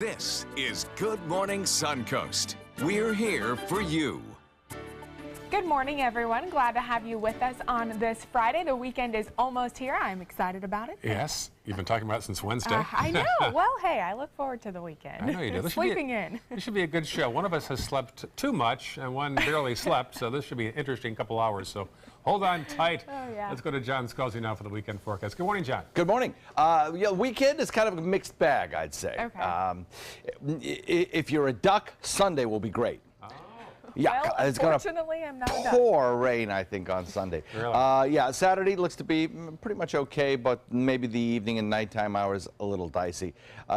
This is Good Morning Suncoast. We're here for you. Good morning, everyone. Glad to have you with us on this Friday. The weekend is almost here. I'm excited about it. Yes, you've been talking about it since Wednesday. I know. Well, hey, I look forward to the weekend. I know you do. Sleeping in. This should be a good show. One of us has slept too much, and one barely slept, so this should be an interesting couple hours. So hold on tight. Oh, yeah. Let's go to John Scalzi now for the weekend forecast. Good morning, John. Good morning. Weekend is kind of a mixed bag, I'd say. Okay. If you're a duck, Sunday will be great. Yeah, well, it's going unfortunately, I'm not a duck. pour rain, I think, on Sunday. Really? Yeah, Saturday looks to be pretty much okay, but maybe the evening and nighttime hours a little dicey.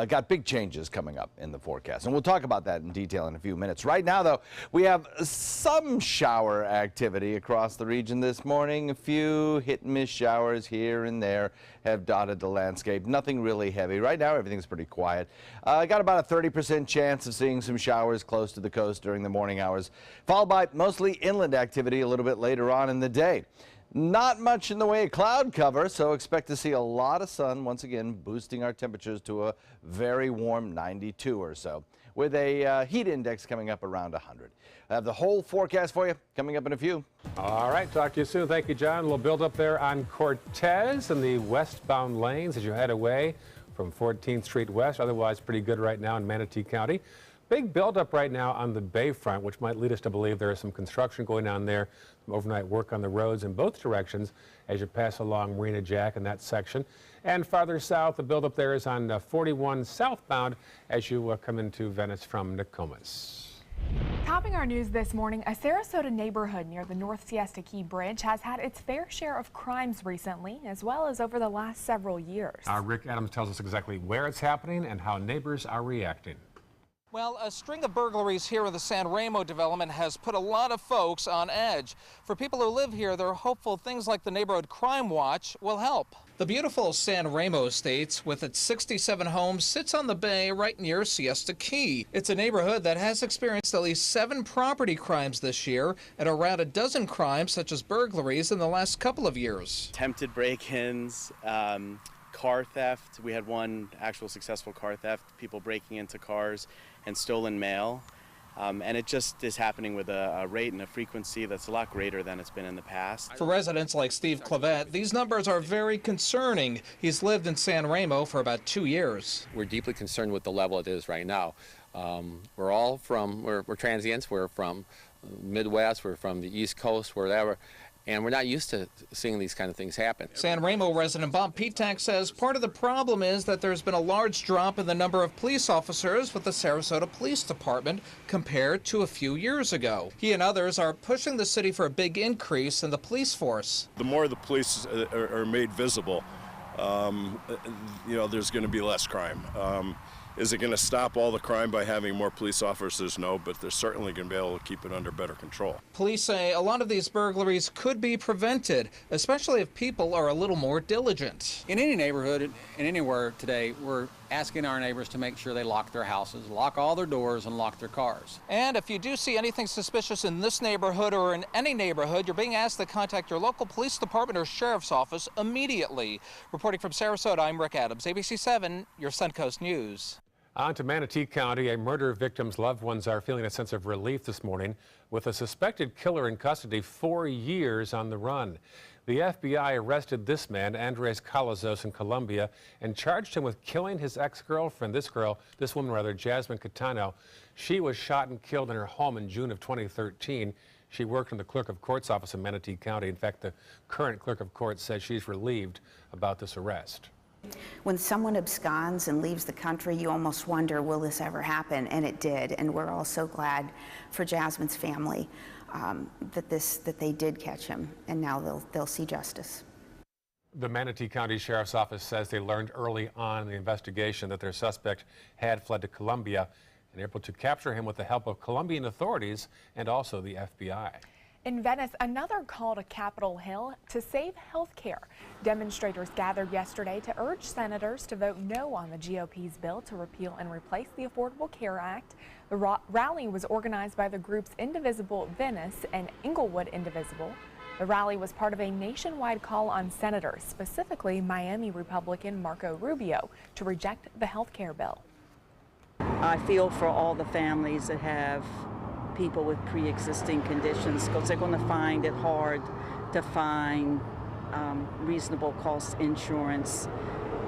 Got big changes coming up in the forecast, and we'll talk about that in detail in a few minutes. Right now, though, we have some shower activity across the region this morning. A few hit-and-miss showers here and there have dotted the landscape. Nothing really heavy. Right now, everything's pretty quiet. Got about a 30% chance of seeing some showers close to the coast during the morning hours, followed by mostly inland activity a little bit later on in the day. Not much in the way of cloud cover, so expect to see a lot of sun once again, boosting our temperatures to a very warm 92 or so, with a heat index coming up around 100. I have the whole forecast for you coming up in a few. All right, talk to you soon. Thank you, John. We'll build up there on Cortez in the westbound lanes as you head away from 14th Street West. Otherwise, pretty good right now in Manatee County. Big buildup right now on the Bayfront, which might lead us to believe there is some construction going on there, some overnight work on the roads in both directions as you pass along Marina Jack in that section. And farther south, the buildup there is on 41 southbound as you come into Venice from Nokomis. Topping our news this morning, a Sarasota neighborhood near the North Siesta Key Bridge has had its fair share of crimes recently, as well as over the last several years. Rick Adams tells us exactly where it's happening and how neighbors are reacting. Well, a string of burglaries here in the San Ramo development has put a lot of folks on edge. For people who live here, they're hopeful things like the Neighborhood Crime Watch will help. The beautiful San Ramo Estates, with its 67 homes, sits on the bay right near Siesta Key. It's a neighborhood that has experienced at least 7 property crimes this year and around a dozen crimes such as burglaries in the last couple of years. Attempted break-ins, car theft. We had one actual successful car theft, people breaking into cars, and stolen mail. And it just is happening with a rate and a frequency that's a lot greater than it's been in the past. For residents like Steve Clavette, these numbers are very concerning. He's lived in San Ramo for about 2 years. We're deeply concerned with the level it is right now. We're transients, we're from Midwest, we're from the East Coast, wherever. And we're not used to seeing these kind of things happen. San Ramo resident Bob Petak says part of the problem is that there's been a large drop in the number of police officers with the Sarasota Police Department compared to a few years ago. He and others are pushing the city for a big increase in the police force. The more the police are made visible, there's going to be less crime. Is it going to stop all the crime by having more police officers? No, but they're certainly going to be able to keep it under better control. Police say a lot of these burglaries could be prevented, especially if people are a little more diligent. In any neighborhood and anywhere today, we're asking our neighbors to make sure they lock their houses, lock all their doors, and lock their cars. And if you do see anything suspicious in this neighborhood or in any neighborhood, you're being asked to contact your local police department or sheriff's office immediately. Reporting from Sarasota, I'm Rick Adams, ABC 7, your Suncoast News. On to Manatee County. A murder victim's loved ones are feeling a sense of relief this morning with a suspected killer in custody 4 years on the run. The FBI arrested this man, Andres Calazos, in Colombia and charged him with killing his ex-girlfriend. This woman, Jasmine Catano. She was shot and killed in her home in June of 2013. She worked in the clerk of court's office in Manatee County. In fact, the current clerk of court says she's relieved about this arrest. When someone absconds and leaves the country, you almost wonder, will this ever happen? And it did. And we're all so glad for Jasmine's family that they did catch him, and now they'll see justice. The Manatee County Sheriff's Office says they learned early on in the investigation that their suspect had fled to Colombia and able to capture him with the help of Colombian authorities and also the FBI. In Venice, another call to Capitol Hill to save health care. Demonstrators gathered yesterday to urge senators to vote no on the GOP's bill to repeal and replace the Affordable Care Act. The rally was organized by the groups Indivisible Venice and Inglewood Indivisible. The rally was part of a nationwide call on senators, specifically Miami Republican Marco Rubio, to reject the health care bill. I feel for all the families that have people with pre-existing conditions, because they're going to find it hard to find reasonable cost insurance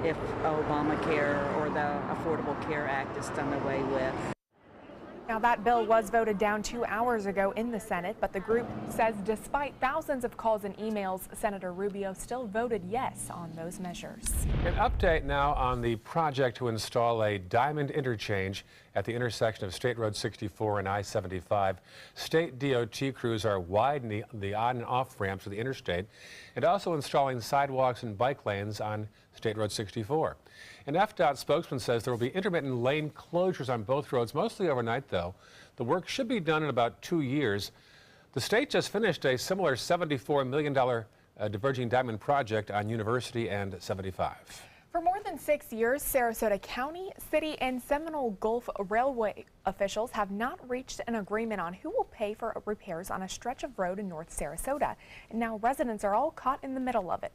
if Obamacare or the Affordable Care Act is done away with. Now, that bill was voted down 2 hours ago in the Senate, but the group says despite thousands of calls and emails, Senator Rubio still voted yes on those measures. An update now on the project to install a diamond interchange at the intersection of State Road 64 and I-75. State DOT crews are widening the on and off ramps to the interstate and also installing sidewalks and bike lanes on State Road 64. An FDOT spokesman says there will be intermittent lane closures on both roads, mostly overnight, though. The work should be done in about 2 years. The state just finished a similar $74 million diverging diamond project on University and 75. For more than 6 years, Sarasota County, City, and Seminole Gulf Railway officials have not reached an agreement on who will pay for repairs on a stretch of road in North Sarasota. And now residents are all caught in the middle of it.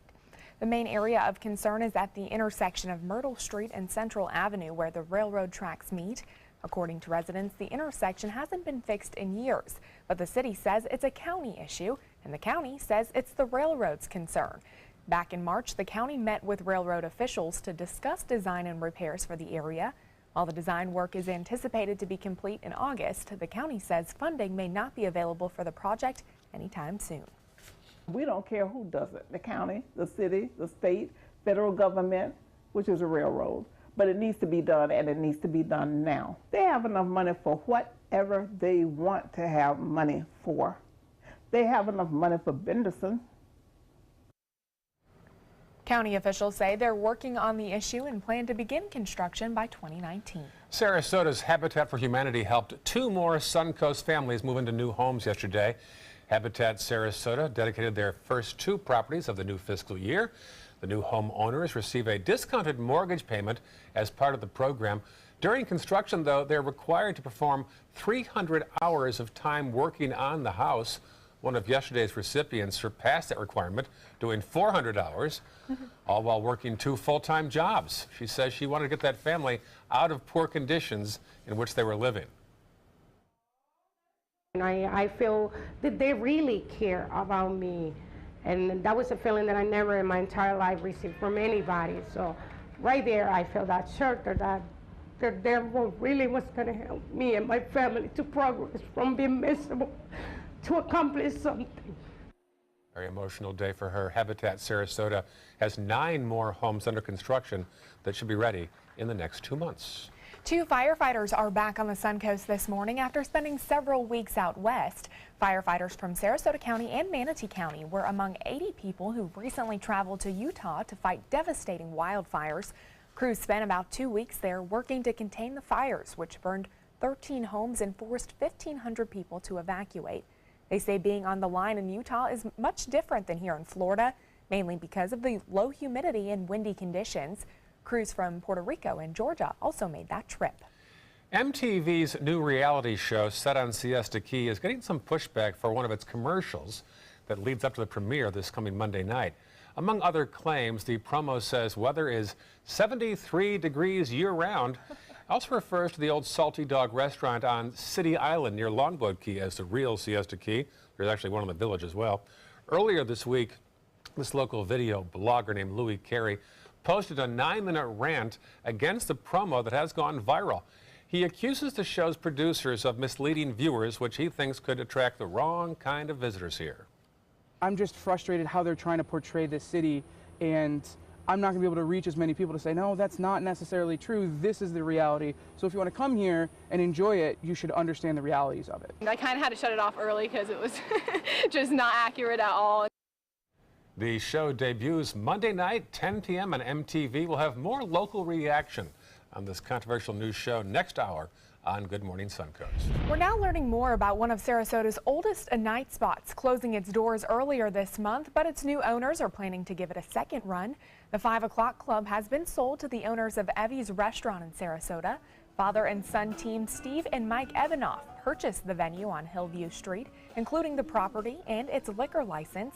The main area of concern is at the intersection of Myrtle Street and Central Avenue, where the railroad tracks meet. According to residents, the intersection hasn't been fixed in years, but the city says it's a county issue, and the county says it's the railroad's concern. Back in March, the county met with railroad officials to discuss design and repairs for the area. While the design work is anticipated to be complete in August, the county says funding may not be available for the project anytime soon. We don't care who does it, the county, the city, the state, federal government, which is a railroad. But it needs to be done, and it needs to be done now. They have enough money for whatever they want to have money for. They have enough money for Benderson. County officials say they're working on the issue and plan to begin construction by 2019. Sarasota's Habitat for Humanity helped 2 more Suncoast families move into new homes yesterday. Habitat Sarasota dedicated their first 2 properties of the new fiscal year. The new homeowners receive a discounted mortgage payment as part of the program. During construction, though, they're required to perform 300 hours of time working on the house. One of yesterday's recipients surpassed that requirement, doing 400 hours, all while working 2 full-time jobs. She says she wanted to get that family out of poor conditions in which they were living. And I feel that they really care about me. And that was a feeling that I never in my entire life received from anybody. So right there, I felt that shelter, that they really was going to help me and my family to progress from being miserable to accomplish something. Very emotional day for her. Habitat Sarasota has 9 more homes under construction that should be ready in the next 2 months. 2 firefighters are back on the Suncoast this morning after spending several weeks out west. Firefighters from Sarasota County and Manatee County were among 80 people who recently traveled to Utah to fight devastating wildfires. Crews spent about 2 weeks there working to contain the fires, which burned 13 homes and forced 1,500 people to evacuate. They say being on the line in Utah is much different than here in Florida, mainly because of the low humidity and windy conditions. Crews from Puerto Rico and Georgia also made that trip. MTV's new reality show set on Siesta Key is getting some pushback for one of its commercials that leads up to the premiere this coming Monday night. Among other claims, the promo says weather is 73 degrees year-round. Also refers to the old Salty Dog restaurant on City Island near Longboat Key as the real Siesta Key. There's actually one in the village as well. Earlier this week, this local video blogger named Louis Carey posted a 9-minute rant against the promo that has gone viral. He accuses the show's producers of misleading viewers, which he thinks could attract the wrong kind of visitors here. I'm just frustrated how they're trying to portray this city, and I'm not going to be able to reach as many people to say, no, that's not necessarily true. This is the reality. So if you want to come here and enjoy it, you should understand the realities of it. I kind of had to shut it off early because it was just not accurate at all. The show debuts Monday night, 10 p.m. on MTV. We'll have more local reaction on this controversial news show next hour on Good Morning Suncoast. We're now learning more about one of Sarasota's oldest night spots, closing its doors earlier this month, but its new owners are planning to give it a second run. The 5 o'clock club has been sold to the owners of Evie's Restaurant in Sarasota. Father and son team Steve and Mike Evanoff purchased the venue on Hillview Street, including the property and its liquor license.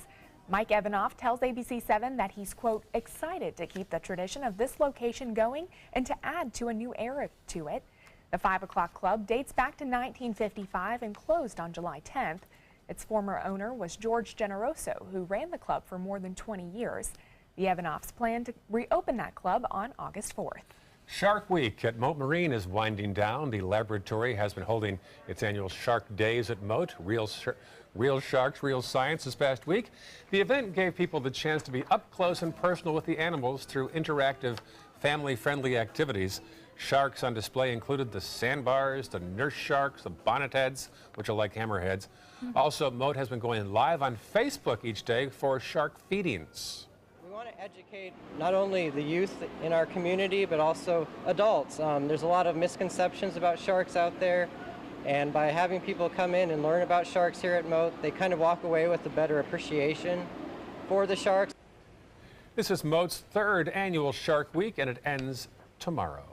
Mike Evanoff tells ABC7 that he's, quote, excited to keep the tradition of this location going and to add to a new era to it. The 5 o'clock club dates back to 1955 and closed on July 10th. Its former owner was George Generoso, who ran the club for more than 20 years. The Evanoffs plan to reopen that club on August 4th. Shark Week at Mote Marine is winding down. The laboratory has been holding its annual Shark Days at Mote. Real sharks, real science this past week. The event gave people the chance to be up close and personal with the animals through interactive, family-friendly activities. Sharks on display included the sandbars, the nurse sharks, the bonnetheads, which are like hammerheads. Also, Mote has been going live on Facebook each day for shark feedings. We want to educate not only the youth in our community, but also adults. There's a lot of misconceptions about sharks out there, and by having people come in and learn about sharks here at Mote, they kind of walk away with a better appreciation for the sharks. This is Mote's 3rd annual Shark Week, and it ends tomorrow.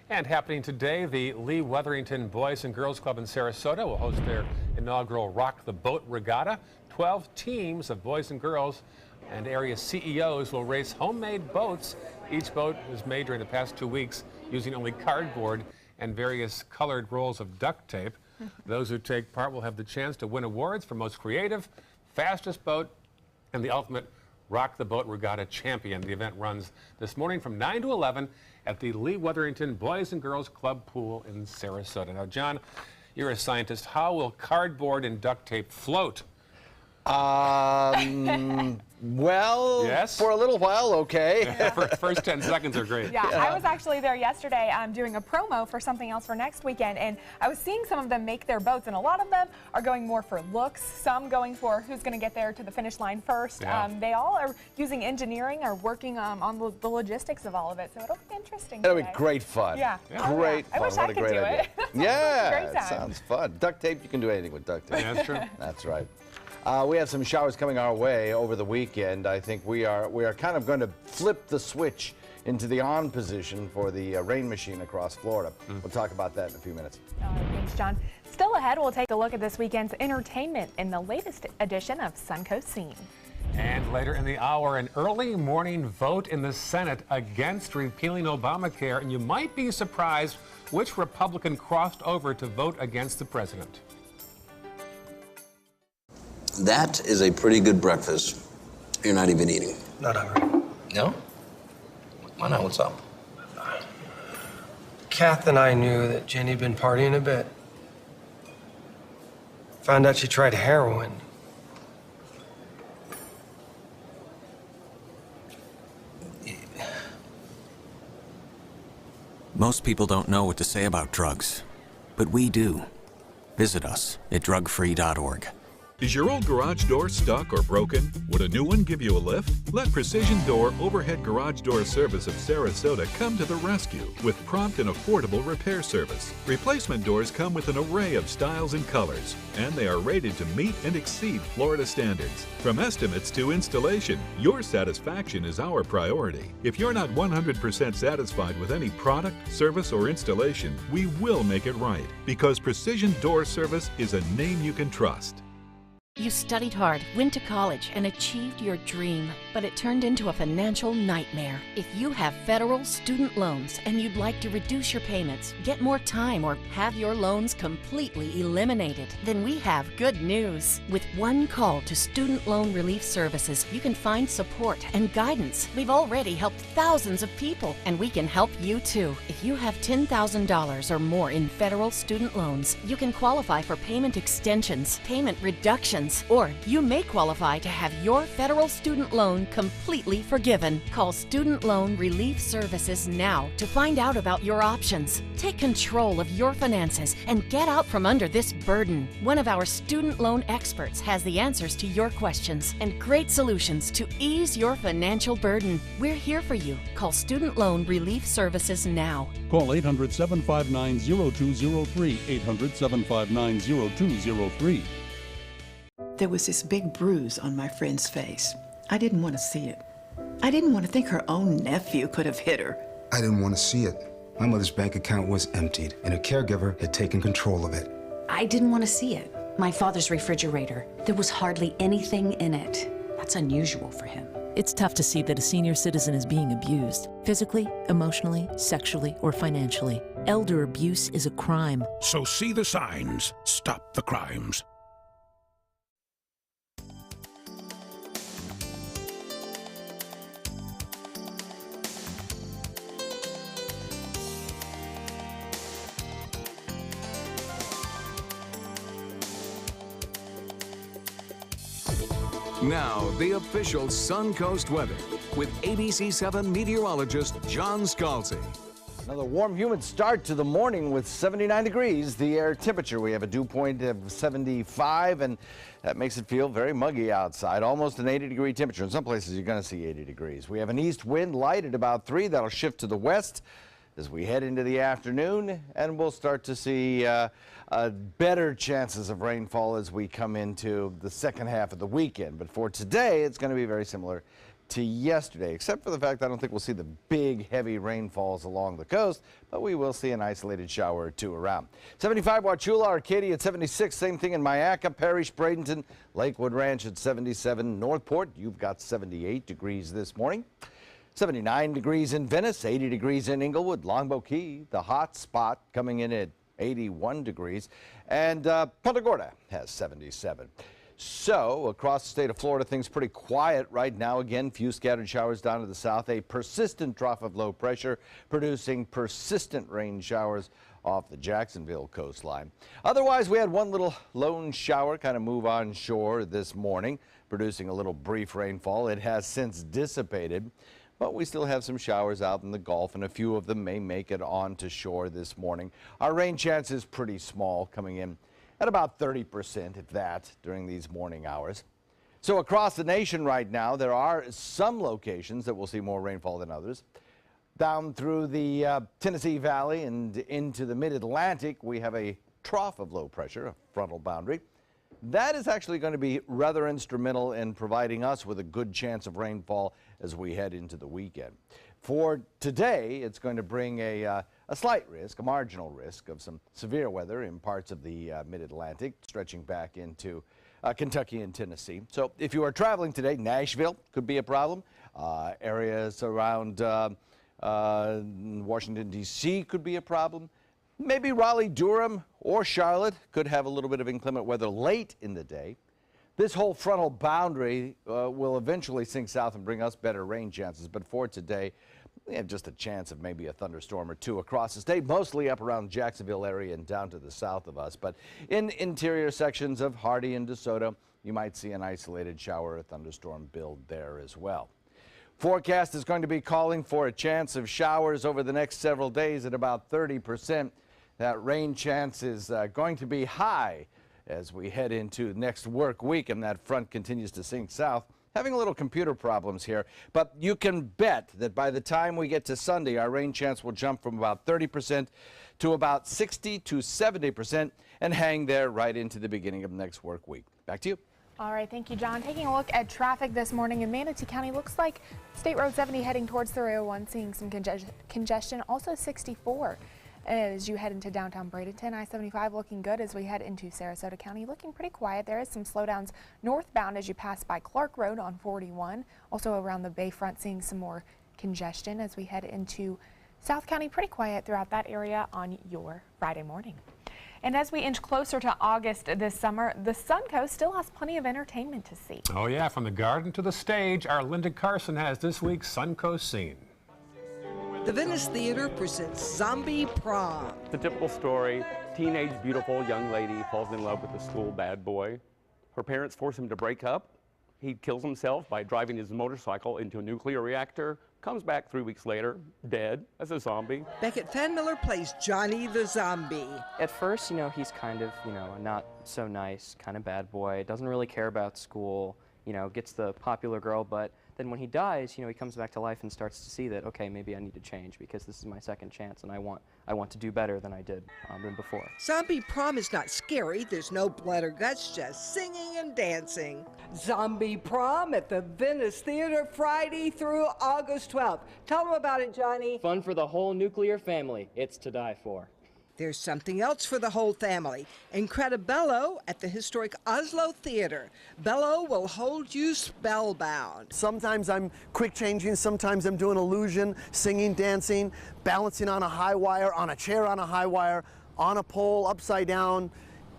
And happening today, the Lee Wetherington Boys and Girls Club in Sarasota will host their inaugural Rock the Boat Regatta. 12 teams of boys and girls and area CEOs will race homemade boats. Each boat was made during the past 2 weeks using only cardboard and various colored rolls of duct tape. Those who take part will have the chance to win awards for most creative, fastest boat, and the ultimate Rock the Boat Regatta champion. The event runs this morning from 9 to 11 at the Lee Wetherington Boys and Girls Club pool in Sarasota. Now, John, you're a scientist. How will cardboard and duct tape float? Well, yes? For a little while, okay. First 10 seconds are great. Yeah, I was actually there yesterday doing a promo for something else for next weekend, and I was seeing some of them make their boats, and a lot of them are going more for looks, some going for who's going to get there to the finish line first. Yeah. They all are using engineering or working on the logistics of all of it, so it'll be interesting. It'll be today. great fun. Yeah. Great I fun. wish What I a could great do idea. it. Yeah, Great it time. sounds fun. Duct tape, you can do anything with duct tape. Yeah, that's true. That's right. We have some showers coming our way over the weekend. I think we are kind of going to flip the switch into the on position for the rain machine across Florida. We'll talk about that in a few minutes. All right, thanks, John. Still ahead, we'll take a look at this weekend's entertainment in the latest edition of Suncoast Scene. And later in the hour, an early morning vote in the Senate against repealing Obamacare, and you might be surprised which Republican crossed over to vote against the president. That is a pretty good breakfast. You're not even eating. Not hungry. No? Why not? What's up? Kath and I knew that Jenny had been partying a bit. Found out she tried heroin. Most people don't know what to say about drugs, but we do. Visit us at drugfree.org. Is your old garage door stuck or broken? Would a new one give you a lift? Let Precision Door Overhead Garage Door Service of Sarasota come to the rescue with prompt and affordable repair service. Replacement doors come with an array of styles and colors, and they are rated to meet and exceed Florida standards. From estimates to installation, your satisfaction is our priority. If you're not 100% satisfied with any product, service, or installation, we will make it right, because Precision Door Service is a name you can trust. You studied hard, went to college, and achieved your dream, but it turned into a financial nightmare. If you have federal student loans and you'd like to reduce your payments, get more time, or have your loans completely eliminated, then we have good news. With one call to Student Loan Relief Services, you can find support and guidance. We've already helped thousands of people, and we can help you too. If you have $10,000 or more in federal student loans, you can qualify for payment extensions, payment reductions, or you may qualify to have your federal student loan completely forgiven. Call Student Loan Relief Services now to find out about your options. Take control of your finances and get out from under this burden. One of our student loan experts has the answers to your questions and great solutions to ease your financial burden. We're here for you. Call Student Loan Relief Services now. Call 800-759-0203, 800-759-0203. There was this big bruise on my friend's face. I didn't want to see it. I didn't want to think her own nephew could have hit her. I didn't want to see it. My mother's bank account was emptied, and a caregiver had taken control of it. I didn't want to see it. My father's refrigerator. There was hardly anything in it. That's unusual for him. It's tough to see that a senior citizen is being abused, physically, emotionally, sexually, or financially. Elder abuse is a crime. So see the signs. Stop the crimes. Now, the official Suncoast weather with ABC7 meteorologist John Scalzi. Another warm, humid start to the morning with 79 degrees. The air temperature, we have a dew point of 75, and that makes it feel very muggy outside. Almost an 80-degree temperature. In some places, you're going to see 80 degrees. We have an east wind light at about 3. That'll shift to the west as we head into the afternoon, and we'll start to see better chances of rainfall as we come into the second half of the weekend. But for today, it's going to be very similar to yesterday, except for the fact I don't think we'll see the big, heavy rainfalls along the coast, but we will see an isolated shower or two around. 75 Wauchula, Arcadia at 76, same thing in Mayaca, Parrish, Bradenton, Lakewood Ranch at 77, Northport, you've got 78 degrees this morning. 79 degrees in Venice, 80 degrees in Inglewood, Longboat Key, the hot spot coming in at 81 degrees, and Punta Gorda has 77. So across the state of Florida, things pretty quiet right now. Again, few scattered showers down to the south, a persistent trough of low pressure producing persistent rain showers off the Jacksonville coastline. Otherwise, we had one little lone shower kind of move on shore this morning, producing a little brief rainfall. It has since dissipated, but we still have some showers out in the Gulf, and a few of them may make it onto shore this morning. Our rain chance is pretty small, coming in at about 30%, if that, during these morning hours. So across the nation right now, there are some locations that will see more rainfall than others. Down through the Tennessee Valley and into the mid-Atlantic, we have a trough of low pressure, a frontal boundary. That is actually going to be rather instrumental in providing us with a good chance of rainfall as we head into the weekend. For today, it's going to bring a slight risk, a marginal risk of some severe weather in parts of the mid-Atlantic, stretching back into Kentucky and Tennessee. So if you are traveling today, Nashville could be a problem. Areas around Washington, D.C. could be a problem. Maybe Raleigh, Durham, or Charlotte could have a little bit of inclement weather late in the day. This whole frontal boundary will eventually sink south and bring us better rain chances. But for today, we have just a chance of maybe a thunderstorm or two across the state, mostly up around the Jacksonville area and down to the south of us. But in interior sections of Hardy and DeSoto, you might see an isolated shower or thunderstorm build there as well. Forecast is going to be calling for a chance of showers over the next several days at about 30%. That rain chance is going to be high as we head into next work week, and that front continues to sink south. Having a little computer problems here, but you can bet that by the time we get to Sunday, our rain chance will jump from about 30% to about 60 to 70% and hang there right into the beginning of next work week. Back to you. All right, thank you, John. Taking a look at traffic this morning in Manatee County, looks like State Road 70 heading towards 301, seeing some congestion, also 64. As you head into downtown Bradenton, I-75 looking good as we head into Sarasota County, looking pretty quiet. There is some slowdowns northbound as you pass by Clark Road on 41. Also around the Bayfront, seeing some more congestion as we head into South County, pretty quiet throughout that area on your Friday morning. And as we inch closer to August this summer, the Suncoast still has plenty of entertainment to see. Oh yeah, from the garden to the stage, our Linda Carson has this week's Suncoast scene. The Venice Theater presents Zombie Prom. It's a typical story. Teenage, beautiful young lady falls in love with a school bad boy. Her parents force him to break up. He kills himself by driving his motorcycle into a nuclear reactor, comes back 3 weeks later, dead as a zombie. Beckett Fan Miller plays Johnny the Zombie. At first, he's kind of, a not so nice kind of bad boy, doesn't really care about school, gets the popular girl, but then when he dies, he comes back to life and starts to see that, okay, maybe I need to change because this is my second chance and I want to do better than I did than before. Zombie Prom is not scary. There's no blood or guts, just singing and dancing. Zombie Prom at the Venice Theater Friday through August 12th. Tell them about it, Johnny. Fun for the whole nuclear family. It's to die for. There's something else for the whole family. Incredibello at the historic Oslo Theater. Bello will hold you spellbound. Sometimes I'm quick changing, sometimes I'm doing illusion, singing, dancing, balancing on a high wire, on a chair on a high wire, on a pole, upside down.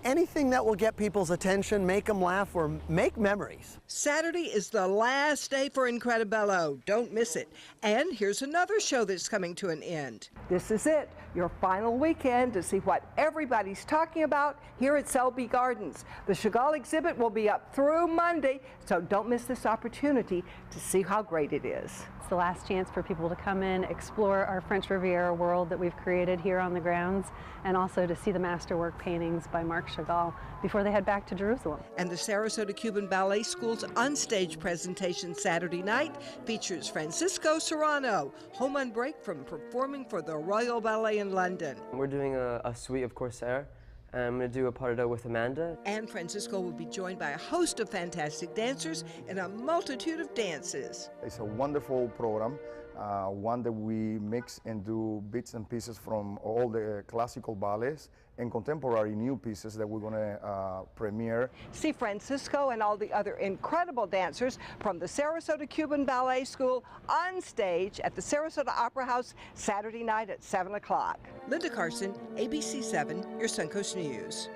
Anything that will get people's attention, make them laugh, or make memories. Saturday is the last day for Incredibello. Don't miss it. And here's another show that's coming to an end. This is it, your final weekend to see what everybody's talking about here at Selby Gardens. The Chagall exhibit will be up through Monday, so don't miss this opportunity to see how great it is. It's the last chance for people to come in, explore our French Riviera world that we've created here on the grounds, and also to see the masterwork paintings by Marc Chagall before they head back to Jerusalem. And the Sarasota Cuban Ballet School's onstage presentation Saturday night features Francisco Serrano, home on break from performing for the Royal Ballet in London. We're doing a suite of Corsair. I'm going to do a pas de deux with Amanda. And Francisco will be joined by a host of fantastic dancers in a multitude of dances. It's a wonderful program, one that we mix and do bits and pieces from all the classical ballets and contemporary new pieces that we're going to premiere. See Francisco and all the other incredible dancers from the Sarasota Cuban Ballet School on stage at the Sarasota Opera House Saturday night at 7 o'clock. Linda Carson, ABC 7, your Suncoast News.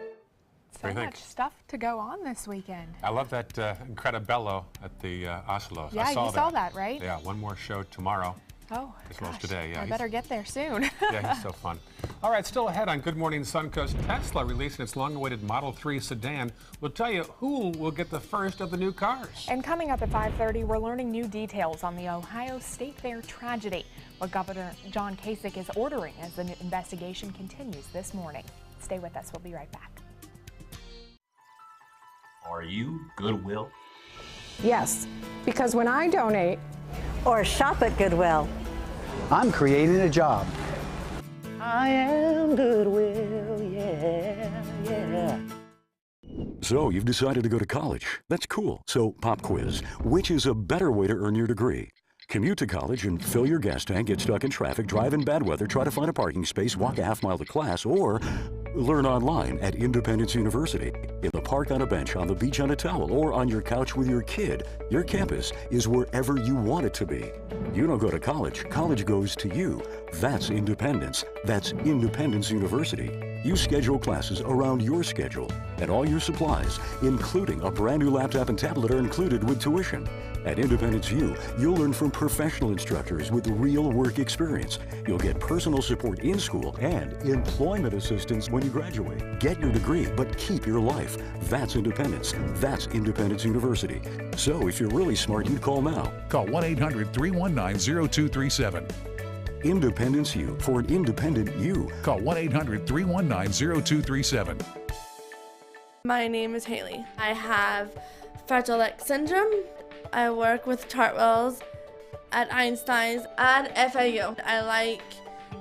So much stuff to go on this weekend. I love that Incredibello at the Oslo. Yeah, I saw you saw that, right? Yeah, one more show tomorrow. Oh, as well as today. Yeah, I better get there soon. Yeah, he's so fun. All right, still ahead on Good Morning Suncoast, Tesla releasing its long-awaited Model 3 sedan. We'll tell you who will get the first of the new cars. And coming up at 5:30, we're learning new details on the Ohio State Fair tragedy, what Governor John Kasich is ordering as the investigation continues this morning. Stay with us. We'll be right back. Are you Goodwill? Yes, because when I donate or shop at Goodwill, I'm creating a job. I am Goodwill, yeah, yeah. So you've decided to go to college. That's cool. So pop quiz. Which is a better way to earn your degree? Commute to college and fill your gas tank, get stuck in traffic, drive in bad weather, try to find a parking space, walk a half mile to class, or learn online at Independence University. In the park on a bench, on the beach on a towel, or on your couch with your kid, your campus is wherever you want it to be. You don't go to college. College goes to you. That's independence. That's Independence University. You schedule classes around your schedule, and all your supplies, including a brand new laptop and tablet, are included with tuition. At Independence U, you'll learn from professional instructors with real work experience. You'll get personal support in school and employment assistance when you graduate. Get your degree, but keep your life. That's independence. That's Independence University. So if you're really smart, you'd call now. Call 1-800-319-0237. Independence U, for an independent you. Call 1-800-319-0237. My name is Haley. I have Fragile X syndrome. I work with Chartwells at Einstein's and FAU. I like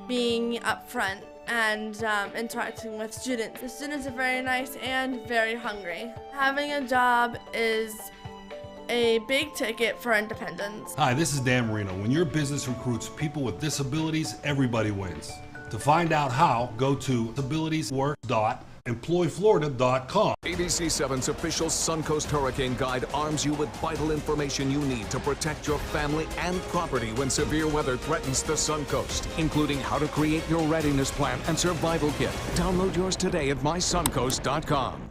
being up front and interacting with students. The students are very nice and very hungry. Having a job is a big ticket for independence. Hi, this is Dan Marino. When your business recruits people with disabilities, everybody wins. To find out how, go to disabilitieswork.employflorida.com. ABC 7's official Suncoast Hurricane Guide arms you with vital information you need to protect your family and property when severe weather threatens the Suncoast, including how to create your readiness plan and survival kit. Download yours today at mysuncoast.com.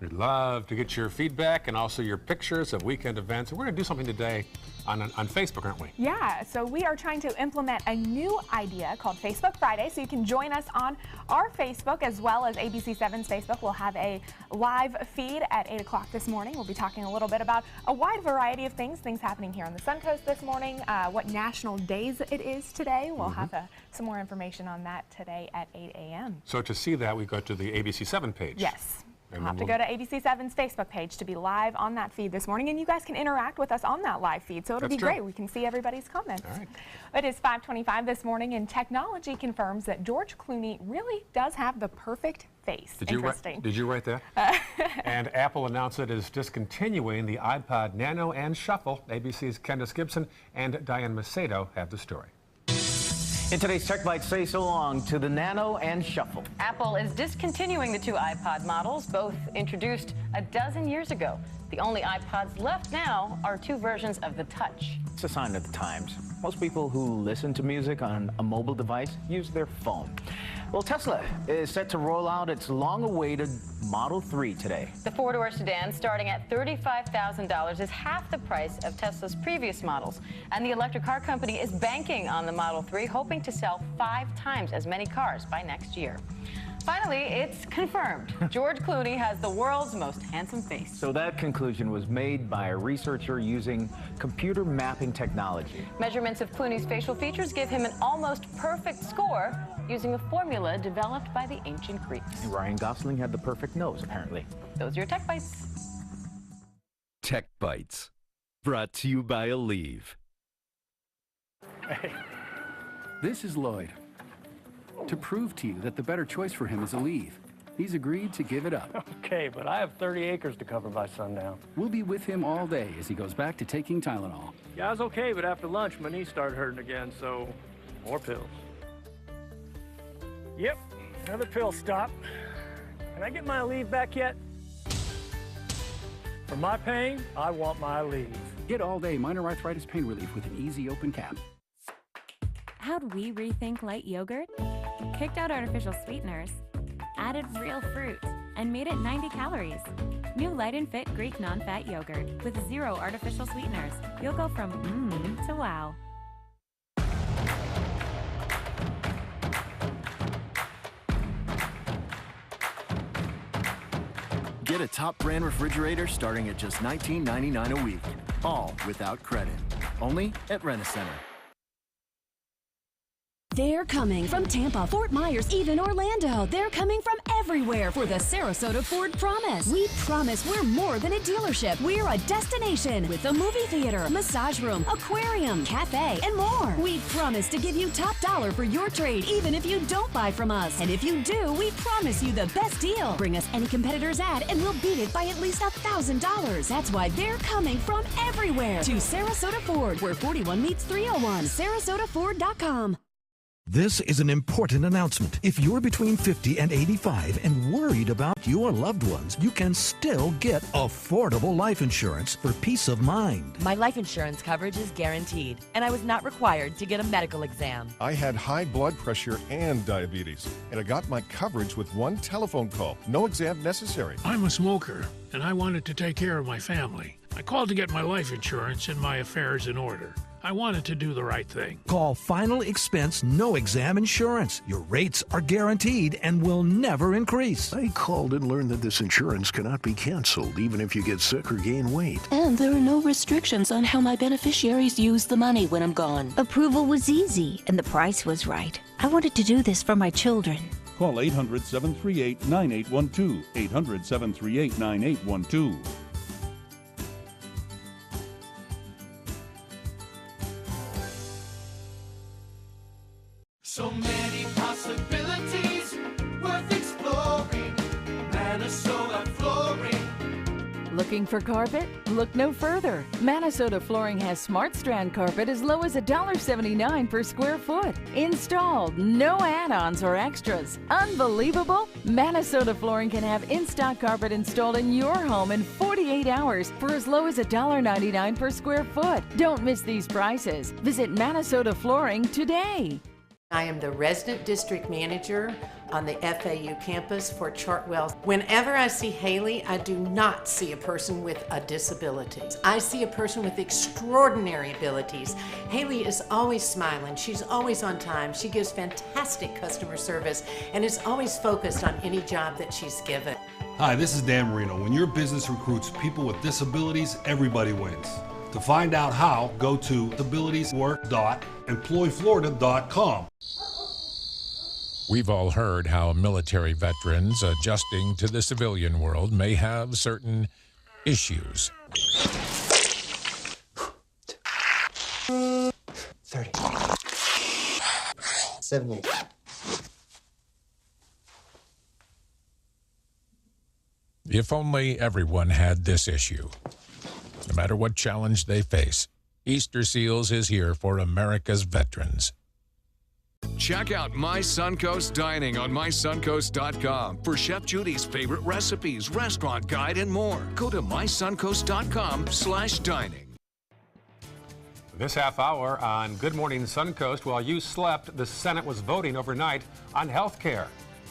We'd love to get your feedback and also your pictures of weekend events. And we're going to do something today on Facebook, aren't we? Yeah, so we are trying to implement a new idea called Facebook Friday. So you can join us on our Facebook as well as ABC7's Facebook. We'll have a live feed at 8 o'clock this morning. We'll be talking a little bit about a wide variety of things happening here on the Suncoast this morning, what national days it is today. We'll have some more information on that today at 8 a.m. So to see that, we go to the ABC7 page. Yes. You'll have to go to ABC7's Facebook page to be live on that feed this morning, and you guys can interact with us on that live feed, so it'll be great. We can see everybody's comments. All right. It is 5:25 this morning, and technology confirms that George Clooney really does have the perfect face. Interesting. Did you write that? And Apple announced it is discontinuing the iPod Nano and Shuffle. ABC's Candace Gibson and Diane Macedo have the story. In today's Tech Bites, say so long to the Nano and Shuffle. Apple is discontinuing the two iPod models, both introduced a dozen years ago. The only iPods left now are two versions of the Touch. It's a sign of the times. Most people who listen to music on a mobile device use their phone. Well, Tesla is set to roll out its long-awaited Model 3 today. The four-door sedan, starting at $35,000, is half the price of Tesla's previous models. And the electric car company is banking on the Model 3, hoping to sell 5 times as many cars by next year. Finally, it's confirmed. George Clooney has the world's most handsome face. So that conclusion was made by a researcher using computer mapping technology. Measurements of Clooney's facial features give him an almost perfect score using a formula developed by the ancient Greeks. And Ryan Gosling had the perfect nose, apparently. Those are your Tech Bites. Tech Bites, brought to you by Aleve. Hey, this is Lloyd. To prove to you that the better choice for him is Aleve, he's agreed to give it up. Okay, but I have 30 acres to cover by sundown. We'll be with him all day as he goes back to taking Tylenol. Yeah, I was okay, but after lunch, my knee started hurting again, so more pills. Yep, another pill stop. Can I get my Aleve back yet? For my pain, I want my Aleve. Get all-day minor arthritis pain relief with an easy open cap. How'd we rethink light yogurt? Kicked out artificial sweeteners, added real fruit, and made it 90 calories. New Light and Fit Greek non-fat yogurt with 0 artificial sweeteners. You'll go from to wow. Get a top brand refrigerator starting at just $19.99 a week. All without credit. Only at Rent-A-Center. They're coming from Tampa, Fort Myers, even Orlando. They're coming from everywhere for the Sarasota Ford Promise. We promise we're more than a dealership. We're a destination with a movie theater, massage room, aquarium, cafe, and more. We promise to give you top dollar for your trade, even if you don't buy from us. And if you do, we promise you the best deal. Bring us any competitor's ad and we'll beat it by at least $1,000. That's why they're coming from everywhere to Sarasota Ford, where 41 meets 301. SarasotaFord.com. This is an important announcement. If you're between 50 and 85 and worried about your loved ones, you can still get affordable life insurance for peace of mind. My life insurance coverage is guaranteed, and I was not required to get a medical exam. I had high blood pressure and diabetes, and I got my coverage with one telephone call. No exam necessary. I'm a smoker, and I wanted to take care of my family. I called to get my life insurance and my affairs in order. I wanted to do the right thing. Call Final Expense No Exam Insurance. Your rates are guaranteed and will never increase. I called and learned that this insurance cannot be canceled even if you get sick or gain weight. And there are no restrictions on how my beneficiaries use the money when I'm gone. Approval was easy and the price was right. I wanted to do this for my children. Call 800-738-9812. 800-738-9812. So many possibilities worth exploring. Minnesota Flooring. Looking for carpet? Look no further. Minnesota Flooring has Smart Strand carpet as low as $1.79 per square foot. Installed, no add-ons or extras. Unbelievable? Minnesota Flooring can have in-stock carpet installed in your home in 48 hours for as low as $1.99 per square foot. Don't miss these prices. Visit Minnesota Flooring today. I am the resident district manager on the FAU campus for Chartwell. Whenever I see Haley, I do not see a person with a disability. I see a person with extraordinary abilities. Haley is always smiling. She's always on time. She gives fantastic customer service and is always focused on any job that she's given. Hi, this is Dan Marino. When your business recruits people with disabilities, everybody wins. To find out how, go to disabilitieswork.employflorida.com. We've all heard how military veterans adjusting to the civilian world may have certain issues. 30. 70. If only everyone had this issue. No matter what challenge they face, Easter Seals is here for America's veterans. Check out My Suncoast Dining on mysuncoast.com for Chef Judy's favorite recipes, restaurant guide, and more. Go to mysuncoast.com/dining. This half hour on Good Morning Suncoast, while you slept, the Senate was voting overnight on health care.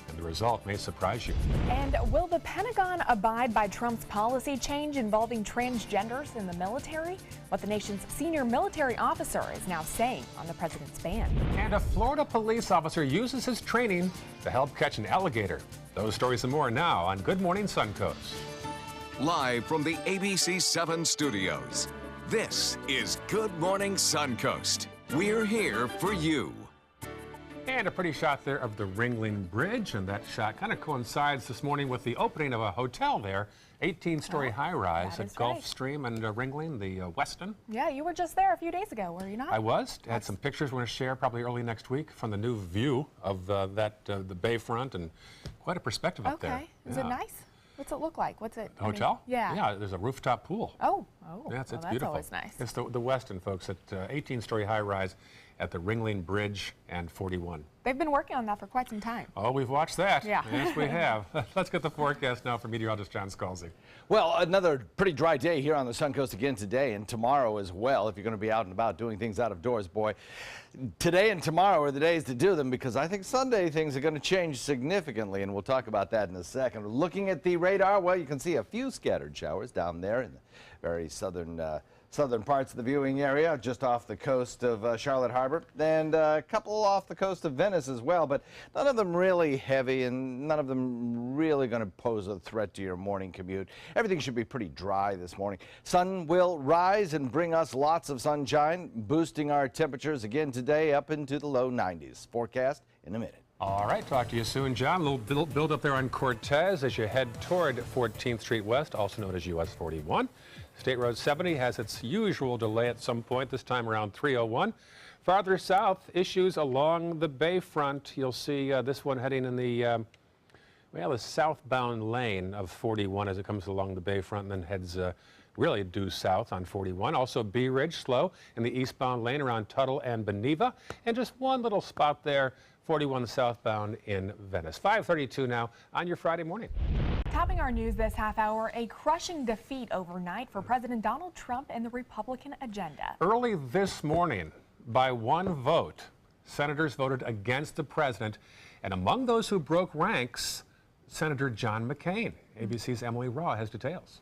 And the result may surprise you. And will the Pentagon abide by Trump's policy change involving transgenders in the military? What the nation's senior military officer is now saying on the president's ban. And a Florida police officer uses his training to help catch an alligator. Those stories and more now on Good Morning Suncoast. Live from the ABC 7 studios, this is Good Morning Suncoast. We're here for you. And a pretty shot there of the Ringling Bridge, and that shot kind of coincides this morning with the opening of a hotel there, 18-story high-rise at Gulfstream and Ringling, the Westin. Yeah, you were just there a few days ago, were you not? I was. Had some pictures we're going to share probably early next week from the new view of the bayfront, and quite a perspective up there. Okay. Is it nice? What's it look like? What's it? Hotel? Yeah. Yeah, there's a rooftop pool. Oh. Yeah, it's that's beautiful. Always nice. It's the Westin, folks, at 18-story high-rise at the Ringling Bridge and 41. They've been working on that for quite some time. Oh, we've watched that. Yeah. Yes, we have. Let's get the forecast now from meteorologist John Scalzi. Well, another pretty dry day here on the Suncoast again today and tomorrow as well. If you're going to be out and about doing things out of doors, boy, today and tomorrow are the days to do them, because I think Sunday things are going to change significantly, and we'll talk about that in a second. Looking at the radar, well, you can see a few scattered showers down there in the very southern parts of the viewing area, just off the coast of Charlotte Harbor, and a couple off the coast of Venice as well, but none of them really heavy and none of them really going to pose a threat to your morning commute. Everything should be pretty dry this morning. Sun will rise and bring us lots of sunshine, boosting our temperatures again today up into the low 90s. Forecast in a minute. All right, talk to you soon, John. A little build up there on Cortez as you head toward 14th Street West, also known as US 41. State Road 70 has its usual delay at some point, this time around 301. Farther south, issues along the bayfront. You'll see this one heading in the southbound lane of 41 as it comes along the bayfront and then heads really due south on 41. Also Bee Ridge slow in the eastbound lane around Tuttle and Beneva. And just one little spot there, 41 southbound in Venice. 5:32 now on your Friday morning. Topping our news this half hour, a crushing defeat overnight for President Donald Trump and the Republican agenda. Early this morning, by one vote, senators voted against the president, and among those who broke ranks, Senator John McCain. ABC's Emily Raw has details.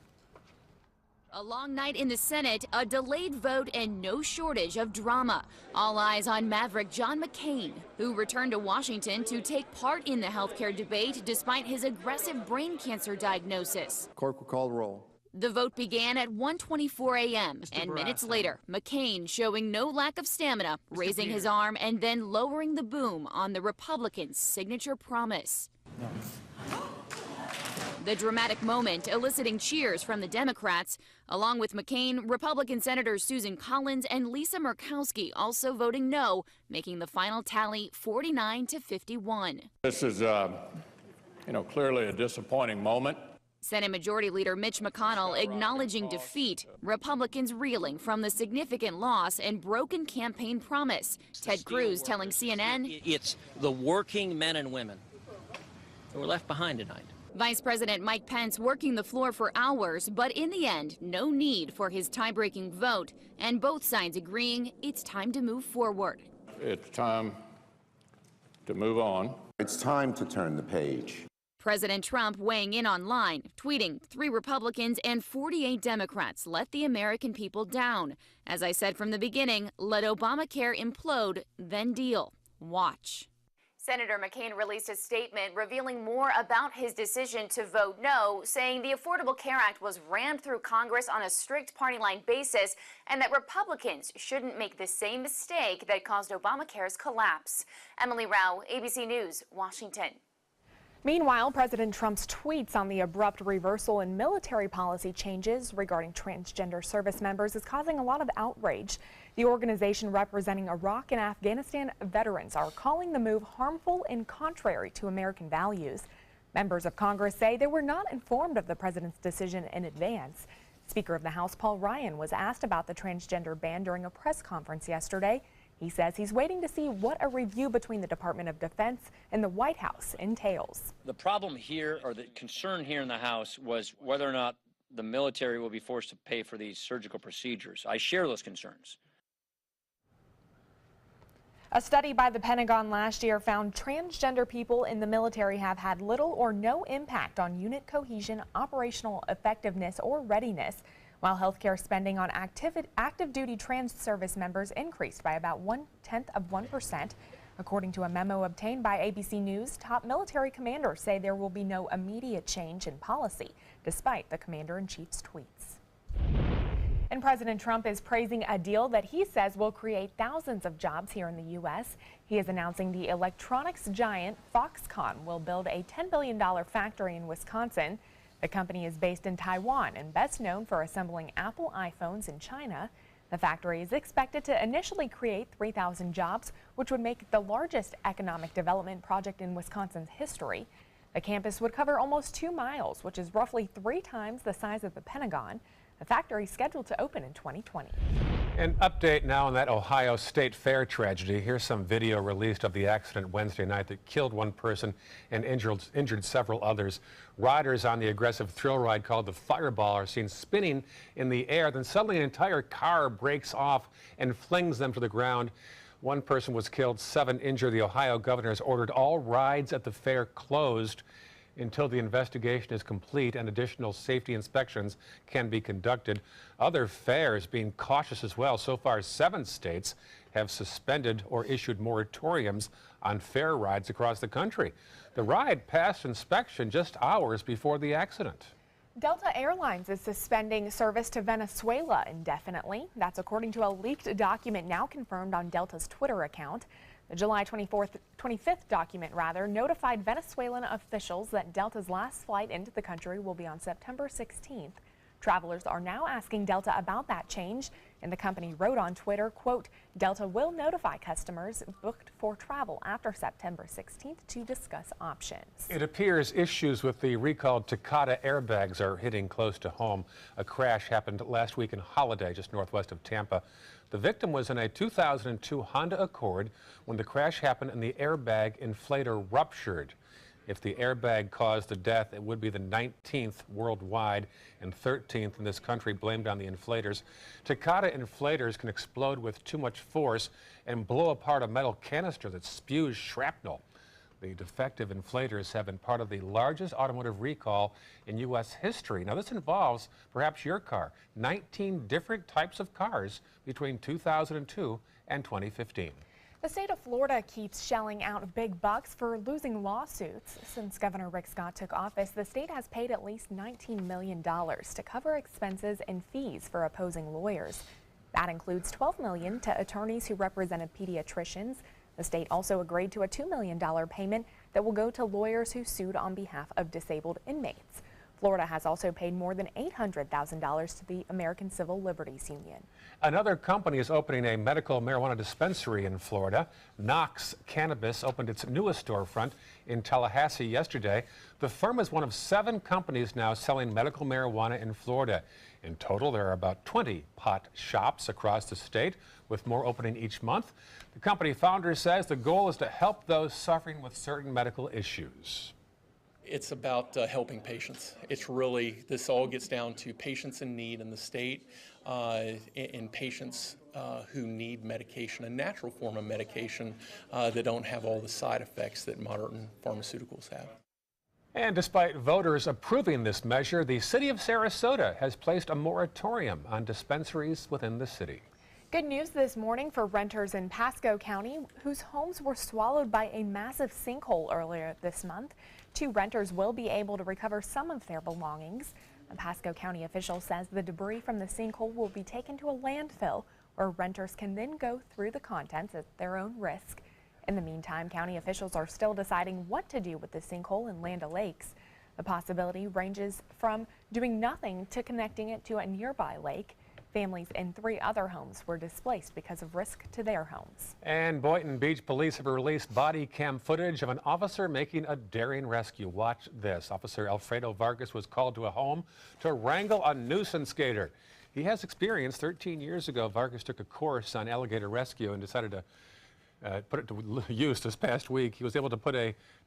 A long night in the Senate, a delayed vote, and no shortage of drama. All eyes on Maverick John McCain, who returned to Washington to take part in the healthcare debate despite his aggressive brain cancer diagnosis. Clerk will call the roll. The vote began at 1:24 a.m. and minutes later, McCain showing no lack of stamina, raising his arm and then lowering the boom on the Republicans' signature promise. No. The dramatic moment eliciting cheers from the Democrats. Along with McCain, Republican Senators Susan Collins and Lisa Murkowski also voting no, making the final tally 49-51. This is, clearly a disappointing moment. Senate Majority Leader Mitch McConnell acknowledging defeat. Republicans reeling from the significant loss and broken campaign promise. Ted Cruz telling CNN, "It's the working men and women who were left behind tonight." Vice President Mike Pence working the floor for hours, but in the end, no need for his tie-breaking vote, and both sides agreeing it's time to move forward. It's time to move on. It's time to turn the page. President Trump weighing in online, tweeting, 3 Republicans and 48 Democrats let the American people down. As I said from the beginning, let Obamacare implode, then deal. Watch. Senator McCain released a statement revealing more about his decision to vote no, saying the Affordable Care Act was rammed through Congress on a strict party line basis and that Republicans shouldn't make the same mistake that caused Obamacare's collapse. Emily Rao, ABC News, Washington. Meanwhile, President Trump's tweets on the abrupt reversal in military policy changes regarding transgender service members is causing a lot of outrage. The organization representing Iraq and Afghanistan veterans are calling the move harmful and contrary to American values. Members of Congress say they were not informed of the president's decision in advance. Speaker of the House Paul Ryan was asked about the transgender ban during a press conference yesterday. He says he's waiting to see what a review between the Department of Defense and the White House entails. The problem here, or the concern here in the House, was whether or not the military will be forced to pay for these surgical procedures. I share those concerns. A study by the Pentagon last year found transgender people in the military have had little or no impact on unit cohesion, operational effectiveness, or readiness, while healthcare spending on active duty trans service members increased by about 0.1%. According to a memo obtained by ABC News, top military commanders say there will be no immediate change in policy, despite the commander-in-chief's tweets. And President Trump is praising a deal that he says will create thousands of jobs here in the U.S. He is announcing the electronics giant Foxconn will build a $10 billion factory in Wisconsin. The company is based in Taiwan and best known for assembling Apple iPhones in China. The factory is expected to initially create 3,000 jobs, which would make it the largest economic development project in Wisconsin's history. The campus would cover almost 2 miles, which is roughly 3 times the size of the Pentagon. The factory is scheduled to open in 2020. An update now on that Ohio State Fair tragedy. Here's some video released of the accident Wednesday night that killed 1 person and injured several others. Riders on the aggressive thrill ride called the Fireball are seen spinning in the air. Then suddenly an entire car breaks off and flings them to the ground. 1 person was killed, 7 injured. The Ohio governor has ordered all rides at the fair closed until the investigation is complete and additional safety inspections can be conducted. Other fairs being cautious as well. So far, 7 states have suspended or issued moratoriums on fair rides across the country. The ride passed inspection just hours before the accident. Delta Airlines is suspending service to Venezuela indefinitely. That's according to a leaked document now confirmed on Delta's Twitter account. The July 25th document, notified Venezuelan officials that Delta's last flight into the country will be on September 16th. Travelers are now asking Delta about that change, and the company wrote on Twitter, quote, Delta will notify customers booked for travel after September 16th to discuss options. It appears issues with the recalled Takata airbags are hitting close to home. A crash happened last week in Holiday, just northwest of Tampa. The victim was in a 2002 Honda Accord when the crash happened and the airbag inflator ruptured. If the airbag caused the death, it would be the 19th worldwide and 13th in this country, blamed on the inflators. Takata inflators can explode with too much force and blow apart a metal canister that spews shrapnel. The defective inflators have been part of the largest automotive recall in U.S. history. Now, this involves perhaps your car. 19 different types of cars between 2002 and 2015. The state of Florida keeps shelling out big bucks for losing lawsuits. Since Governor Rick Scott took office, the state has paid at least $19 million to cover expenses and fees for opposing lawyers. That includes $12 million to attorneys who represented pediatricians. The state also agreed to a $2 million payment that will go to lawyers who sued on behalf of disabled inmates. Florida has also paid more than $800,000 to the American Civil Liberties Union. Another company is opening a medical marijuana dispensary in Florida. Knox Cannabis opened its newest storefront in Tallahassee yesterday. The firm is one of 7 companies now selling medical marijuana in Florida. In total, there are about 20 pot shops across the state, with more opening each month. The company founder says the goal is to help those suffering with certain medical issues. It's about helping patients. It's really, this all gets down to patients in need in the state and patients who need medication, a natural form of medication that don't have all the side effects that modern pharmaceuticals have. And despite voters approving this measure, the city of Sarasota has placed a moratorium on dispensaries within the city. Good news this morning for renters in Pasco County whose homes were swallowed by a massive sinkhole earlier this month. 2 renters will be able to recover some of their belongings. A Pasco County official says the debris from the sinkhole will be taken to a landfill where renters can then go through the contents at their own risk. In the meantime, county officials are still deciding what to do with the sinkhole in Land O'Lakes. The possibility ranges from doing nothing to connecting it to a nearby lake. Families in 3 other homes were displaced because of risk to their homes. And Boynton Beach police have released body cam footage of an officer making a daring rescue. Watch this. Officer Alfredo Vargas was called to a home to wrangle a nuisance skater. He has experience. 13 years ago, Vargas took a course on alligator rescue and decided to put it to use this past week. He was able to put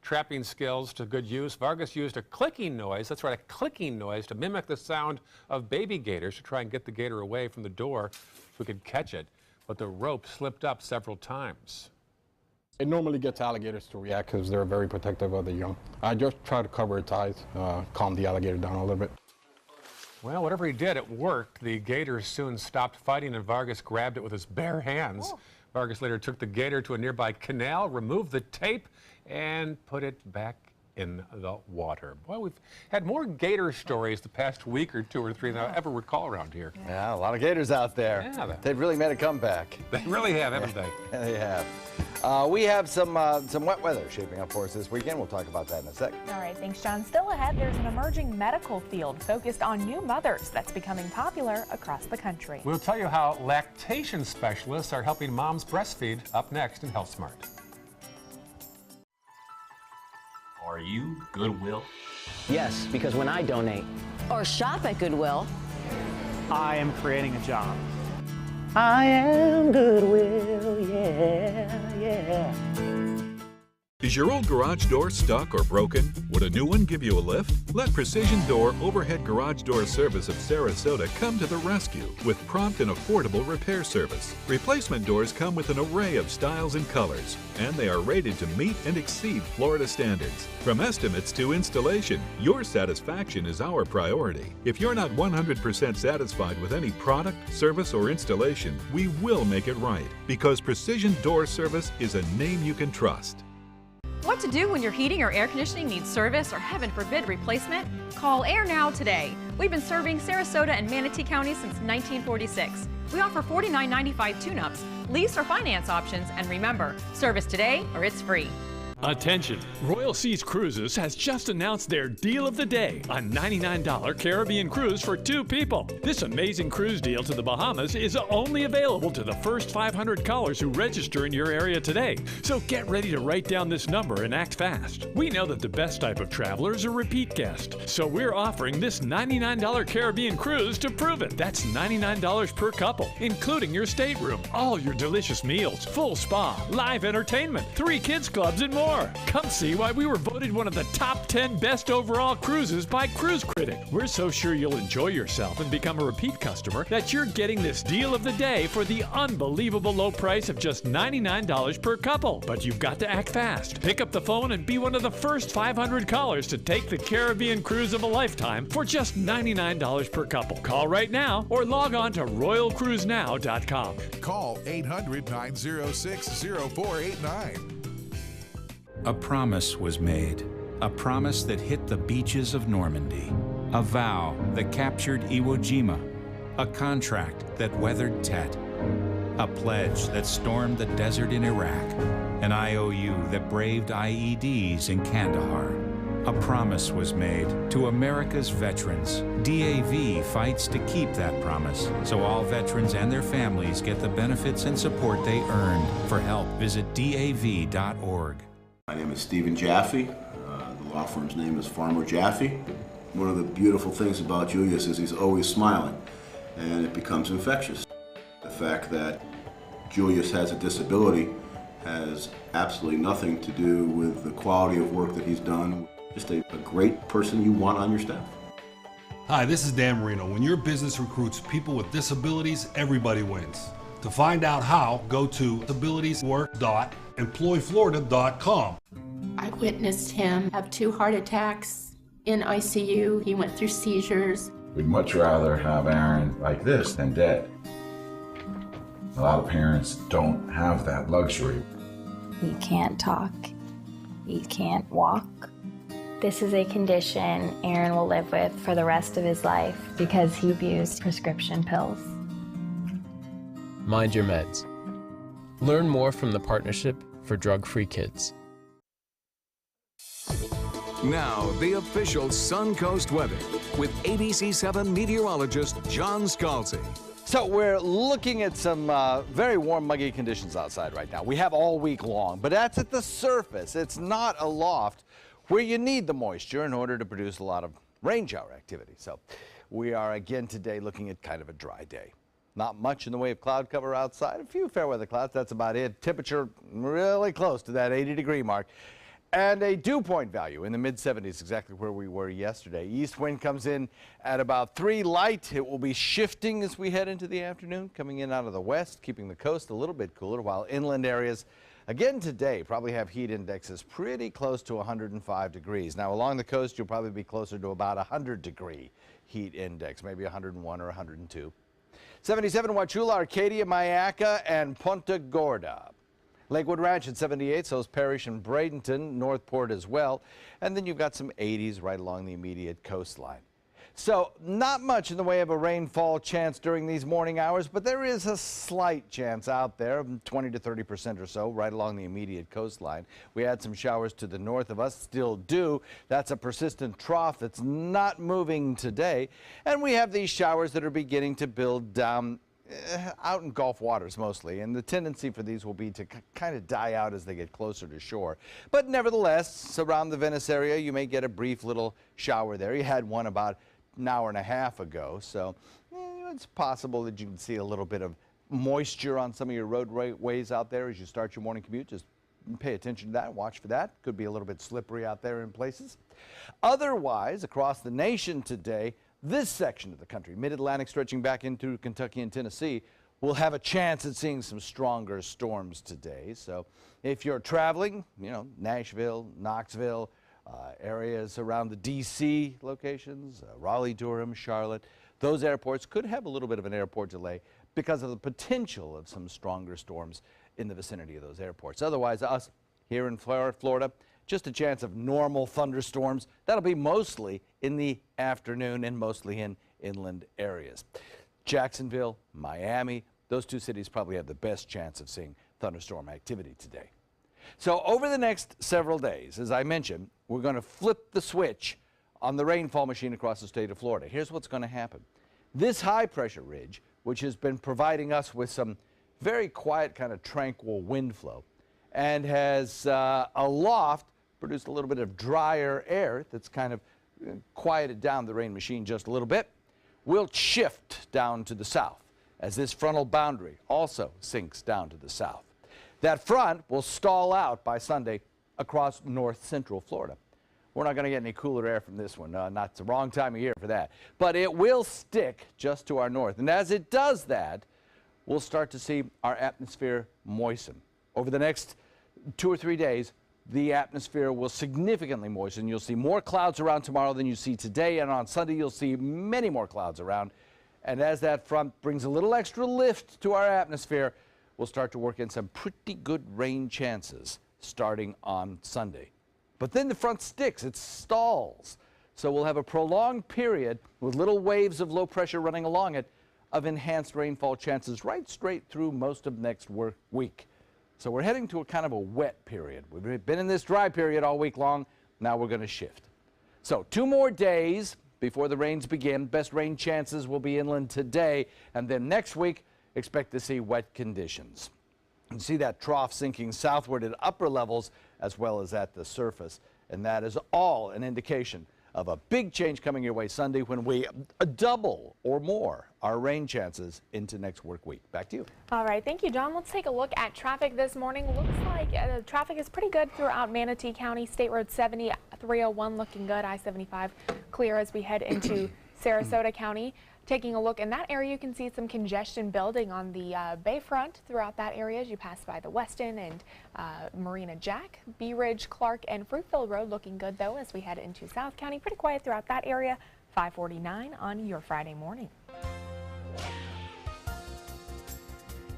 trapping skills to good use. Vargas used a clicking noise, that's right, a clicking noise, to mimic the sound of baby gators to try and get the gator away from the door so we could catch it. But the rope slipped up several times. It normally gets alligators to react because they're very protective of the young. I just try to cover its eyes, calm the alligator down a little bit. Well, whatever he did, it worked. The gator soon stopped fighting and Vargas grabbed it with his bare hands. Oh. Vargas later took the gator to a nearby canal, removed the tape, and put it back in the water. Boy, we've had more gator stories the past week or 2 or 3 than I ever recall around here. Yeah, a lot of gators out there. Yeah, they've really made a comeback. They really have, haven't they? They have. We have some wet weather shaping up for us this weekend. We'll talk about that in a sec. All right, thanks, John. Still ahead, there's an emerging medical field focused on new mothers that's becoming popular across the country. We'll tell you how lactation specialists are helping moms breastfeed up next in Health Smart. Are you Goodwill? Yes, because when I donate or shop at Goodwill, I am creating a job. I am Goodwill, yeah, yeah. Is your old garage door stuck or broken? Would a new one give you a lift? Let Precision Door Overhead Garage Door Service of Sarasota come to the rescue with prompt and affordable repair service. Replacement doors come with an array of styles and colors, and they are rated to meet and exceed Florida standards. From estimates to installation, your satisfaction is our priority. If you're not 100% satisfied with any product, service, or installation, we will make it right, because Precision Door Service is a name you can trust. What to do when your heating or air conditioning needs service or, heaven forbid, replacement? Call Air Now today. We've been serving Sarasota and Manatee counties since 1946. We offer $49.95 tune-ups, lease or finance options, and remember, service today or it's free. Attention! Royal Seas Cruises has just announced their deal of the day, a $99 Caribbean cruise for 2 people. This amazing cruise deal to the Bahamas is only available to the first 500 callers who register in your area today. So get ready to write down this number and act fast. We know that the best type of traveler is a repeat guest, so we're offering this $99 Caribbean cruise to prove it. That's $99 per couple, including your stateroom, all your delicious meals, full spa, live entertainment, 3 kids clubs, and more. Come see why we were voted one of the top 10 best overall cruises by Cruise Critic. We're so sure you'll enjoy yourself and become a repeat customer that you're getting this deal of the day for the unbelievable low price of just $99 per couple. But you've got to act fast. Pick up the phone and be one of the first 500 callers to take the Caribbean cruise of a lifetime for just $99 per couple. Call right now or log on to royalcruisenow.com. Call 800-906-0489. A promise was made, a promise that hit the beaches of Normandy, a vow that captured Iwo Jima, a contract that weathered Tet, a pledge that stormed the desert in Iraq, an IOU that braved IEDs in Kandahar. A promise was made to America's veterans. DAV fights to keep that promise, so all veterans and their families get the benefits and support they earned. For help, visit DAV.org. My name is Stephen Jaffe. The law firm's name is Farmer Jaffe. One of the beautiful things about Julius is he's always smiling, and it becomes infectious. The fact that Julius has a disability has absolutely nothing to do with the quality of work that he's done. Just a great person you want on your staff. Hi, this is Dan Marino. When your business recruits people with disabilities, everybody wins. To find out how, go to disabilitieswork.employflorida.com. I witnessed him have 2 heart attacks in ICU. He went through seizures. We'd much rather have Aaron like this than dead. A lot of parents don't have that luxury. He can't talk. He can't walk. This is a condition Aaron will live with for the rest of his life because he abused prescription pills. Mind your meds. Learn more from the Partnership for Drug-Free Kids. Now, the official Suncoast weather with ABC7 meteorologist John Scalzi. So we're looking at some very warm, muggy conditions outside right now. We have all week long, but that's at the surface. It's not aloft where you need the moisture in order to produce a lot of rain shower activity. So We are again today looking at kind of a dry day. Not much in the way of cloud cover outside. A few fair weather clouds, that's about it. Temperature really close to that 80-degree mark. And a dew point value in the mid-70s, exactly where we were yesterday. East wind comes in at about 3 light. It will be shifting as we head into the afternoon, coming in out of the west, keeping the coast a little bit cooler, while inland areas, again today, probably have heat indexes pretty close to 105 degrees. Now, along the coast, you'll probably be closer to about 100-degree heat index, maybe 101 or 102. 77 Wauchula, Arcadia, Mayaca, and Punta Gorda. Lakewood Ranch at 78, so is Parrish and Bradenton, Northport as well. And then you've got some 80s right along the immediate coastline. So not much in the way of a rainfall chance during these morning hours, but there is a slight chance out there, 20 to 30% or so, right along the immediate coastline. We had some showers to the north of us, still do. That's a persistent trough that's not moving today. And we have these showers that are beginning to build down out in Gulf waters mostly, and the tendency for these will be to kind of die out as they get closer to shore. But nevertheless, around the Venice area, you may get a brief little shower there. You had one about an hour and a half ago, so it's possible that you can see a little bit of moisture on some of your roadways out there as you start your morning commute. Just pay attention to that, watch for that. Could be a little bit slippery out there in places. Otherwise, across the nation today, this section of the country, mid-Atlantic stretching back into Kentucky and Tennessee, will have a chance at seeing some stronger storms today. So if you're traveling, Nashville, Knoxville, areas around the D.C. locations, Raleigh, Durham, Charlotte, those airports could have a little bit of an airport delay because of the potential of some stronger storms in the vicinity of those airports. Otherwise, us here in Florida, just a chance of normal thunderstorms. That'll be mostly in the afternoon and mostly in inland areas. Jacksonville, Miami, those two cities probably have the best chance of seeing thunderstorm activity today. So over the next several days, as I mentioned, we're going to flip the switch on the rainfall machine across the state of Florida. Here's what's going to happen. This high pressure ridge, which has been providing us with some very quiet, kind of tranquil wind flow, and has aloft produced a little bit of drier air that's kind of quieted down the rain machine just a little bit, will shift down to the south as this frontal boundary also sinks down to the south. That front will stall out by Sunday across north central Florida. We're not going to get any cooler air from this one. Not the wrong time of year for that. But it will stick just to our north. And as it does that, we'll start to see our atmosphere moisten. Over the next 2 or 3 days, the atmosphere will significantly moisten. You'll see more clouds around tomorrow than you see today, and on Sunday you'll see many more clouds around. And as that front brings a little extra lift to our atmosphere, we'll start to work in some pretty good rain chances starting on Sunday. But then the front sticks, it stalls. So we'll have a prolonged period with little waves of low pressure running along it of enhanced rainfall chances right straight through most of next week. So we're heading to a kind of a wet period. We've been in this dry period all week long. Now we're going to shift. So 2 more days before the rains begin. Best rain chances will be inland today. And then next week, expect to see wet conditions. You see that trough sinking southward at upper levels as well as at the surface. And that is all an indication of a big change coming your way Sunday when we double or more our rain chances into next work week. Back to you. All right, thank you, John. Let's take a look at traffic this morning. Looks like traffic is pretty good throughout Manatee County. State Road 70, 301 looking good. I-75 clear as we head into Sarasota County. Taking a look in that area, you can see some congestion building on the Bayfront throughout that area as you pass by the Weston and Marina Jack. Bee Ridge, Clark, and Fruitville Road looking good, though, as we head into South County. Pretty quiet throughout that area. 5:49 on your Friday morning.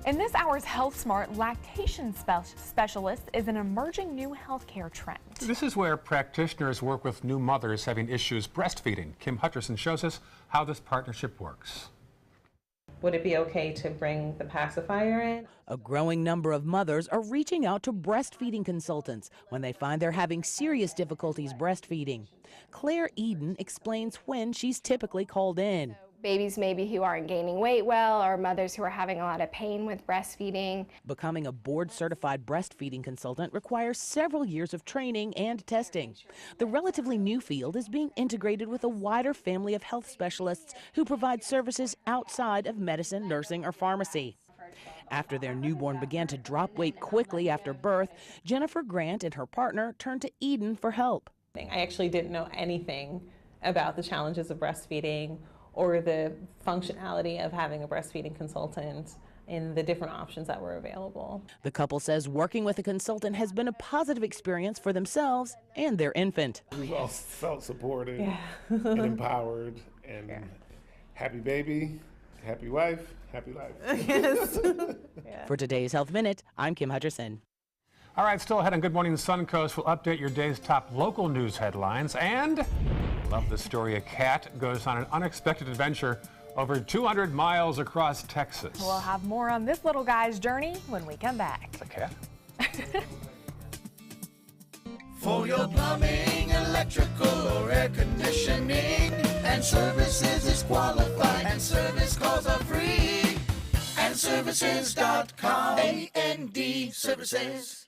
In this hour's Health Smart, lactation specialist is an emerging new healthcare trend. This is where practitioners work with new mothers having issues breastfeeding. Kim Hutcherson shows us how this partnership works. Would it be okay to bring the pacifier in? A growing number of mothers are reaching out to breastfeeding consultants when they find they're having serious difficulties breastfeeding. Claire Eden explains when she's typically called in. babies maybe who aren't gaining weight well, or mothers who are having a lot of pain with breastfeeding. Becoming a board-certified breastfeeding consultant requires several years of training and testing. The relatively new field is being integrated with a wider family of health specialists who provide services outside of medicine, nursing, or pharmacy. After their newborn began to drop weight quickly after birth, Jennifer Grant and her partner turned to Eden for help. I actually didn't know anything about the challenges of breastfeeding or the functionality of having a breastfeeding consultant and the different options that were available. The couple says working with a consultant has been a positive experience for themselves and their infant. We've all felt supported and empowered, and happy baby, happy wife, happy life. Yes. For today's Health Minute, I'm Kim Hutcherson. All right, still ahead on Good Morning Suncoast, we'll update your day's top local news headlines. And love the story, a cat goes on an unexpected adventure over 200 miles across Texas. We'll have more on this little guy's journey when we come back. It's a cat. For your plumbing, electrical, or air conditioning, and services is qualified, and service calls are free. And services.com, AND services.com.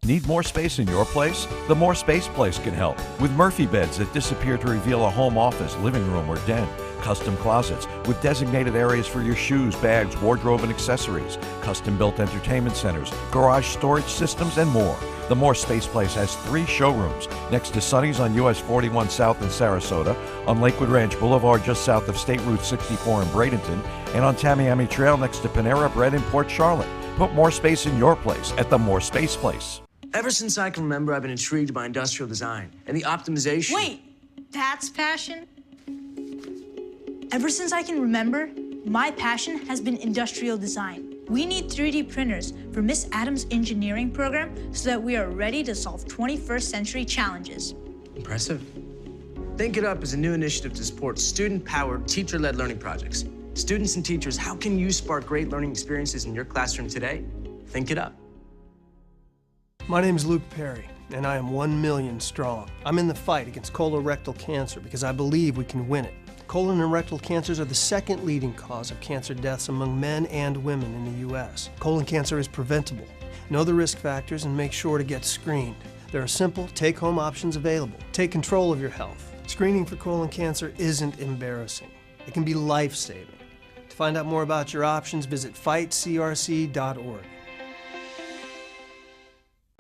Need more space in your place? The More Space Place can help. With Murphy beds that disappear to reveal a home office, living room, or den. Custom closets with designated areas for your shoes, bags, wardrobe, and accessories. Custom-built entertainment centers, garage storage systems, and more. The More Space Place has 3 showrooms next to Sonny's on US 41 South in Sarasota, on Lakewood Ranch Boulevard just south of State Route 64 in Bradenton, and on Tamiami Trail next to Panera Bread in Port Charlotte. Put more space in your place at the More Space Place. Ever since I can remember, I've been intrigued by industrial design and the optimization. Wait, that's passion? Ever since I can remember, my passion has been industrial design. We need 3D printers for Miss Adams' engineering program so that we are ready to solve 21st century challenges. Impressive. Think It Up is a new initiative to support student-powered, teacher-led learning projects. Students and teachers, how can you spark great learning experiences in your classroom today? Think It Up. My name is Luke Perry, and I am 1 million strong. I'm in the fight against colorectal cancer because I believe we can win it. Colon and rectal cancers are the second leading cause of cancer deaths among men and women in the U.S. Colon cancer is preventable. Know the risk factors and make sure to get screened. There are simple, take-home options available. Take control of your health. Screening for colon cancer isn't embarrassing. It can be life-saving. To find out more about your options, visit fightcrc.org.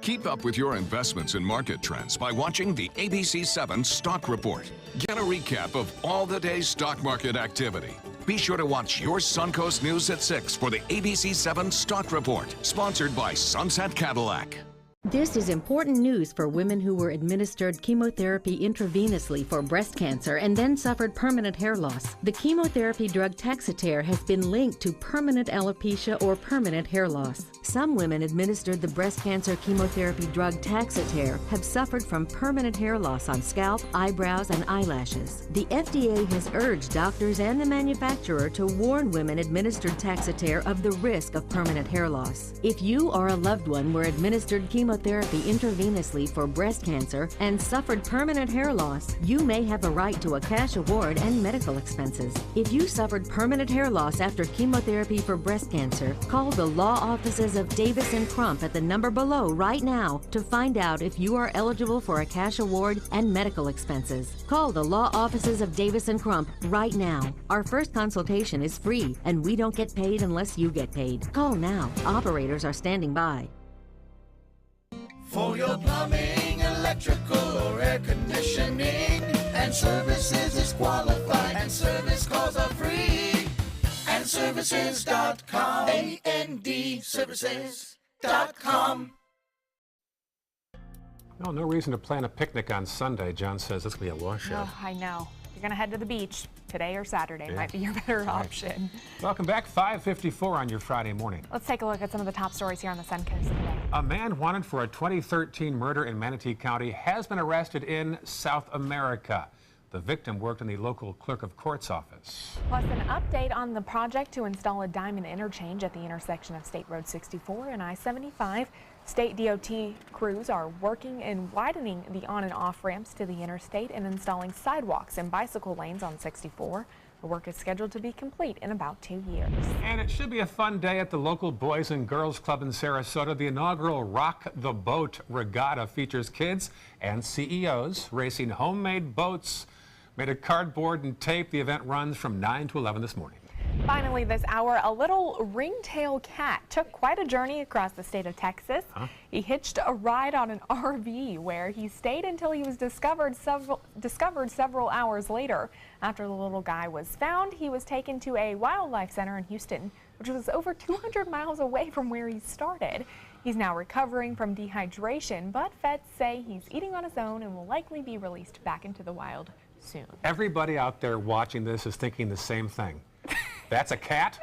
Keep up with your investments and market trends by watching the ABC7 Stock Report. Get a recap of all the day's stock market activity. Be sure to watch your Suncoast News at 6 for the ABC7 Stock Report, sponsored by Sunset Cadillac. This is important news for women who were administered chemotherapy intravenously for breast cancer and then suffered permanent hair loss. The chemotherapy drug Taxotere has been linked to permanent alopecia or permanent hair loss. Some women administered the breast cancer chemotherapy drug Taxotere have suffered from permanent hair loss on scalp, eyebrows, and eyelashes. The FDA has urged doctors and the manufacturer to warn women administered Taxotere of the risk of permanent hair loss. If you or a loved one were administered chemotherapy intravenously for breast cancer and suffered permanent hair loss, you may have a right to a cash award and medical expenses. If you suffered permanent hair loss after chemotherapy for breast cancer, call the law offices of Davis & Crump at the number below right now to find out if you are eligible for a cash award and medical expenses. Call the law offices of Davis & Crump right now. Our first consultation is free, and we don't get paid unless you get paid. Call now. Operators are standing by. For your plumbing, electrical, or air conditioning, and services is qualified, and service calls are free. And services.com, AND services.com. No, no reason to plan a picnic on Sunday. John says it's going to be a washout. Oh, I know. You're going to head to the beach today or Saturday. Might be your better option. Welcome back. 5:54 on your Friday morning. Let's take a look at some of the top stories here on the Suncoast today. A man wanted for a 2013 murder in Manatee County has been arrested in South America. The victim worked in the local clerk of court's office. Plus, an update on the project to install a diamond interchange at the intersection of State Road 64 and I-75. State DOT crews are working in widening the on and off ramps to the interstate and installing sidewalks and bicycle lanes on 64. The work is scheduled to be complete in about 2 years. And it should be a fun day at the local Boys and Girls Club in Sarasota. The inaugural Rock the Boat Regatta features kids and CEOs racing homemade boats made of cardboard and tape. The event runs from 9 to 11 this morning. Finally this hour, a little ringtail cat took quite a journey across the state of Texas. He hitched a ride on an RV where he stayed until he was discovered several hours later. After the little guy was found, he was taken to a wildlife center in Houston, which was over 200 miles away from where he started. He's now recovering from dehydration, but vets say he's eating on his own and will likely be released back into the wild soon. Everybody out there watching this is thinking the same thing. That's a cat?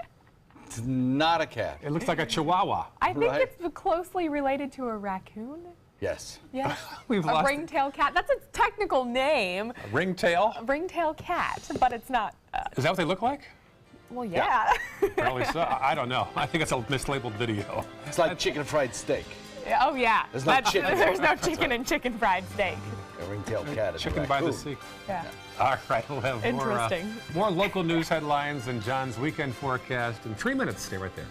It's not a cat. It looks like a chihuahua. I think it's closely related to a raccoon. Yes. Yeah. We've a lost ringtail cat. That's its technical name. A ringtail? A ringtail cat, but it's not. Is that what they look like? Well, yeah. Apparently so. I don't know. I think it's a mislabeled video. It's like chicken fried steak. Oh, yeah. There's no chicken. There's no chicken in chicken fried steak. A ringtail cat is Chicken by the sea. Yeah. All right, we'll have Interesting. more local news headlines and John's weekend forecast in 3 minutes. Stay right there.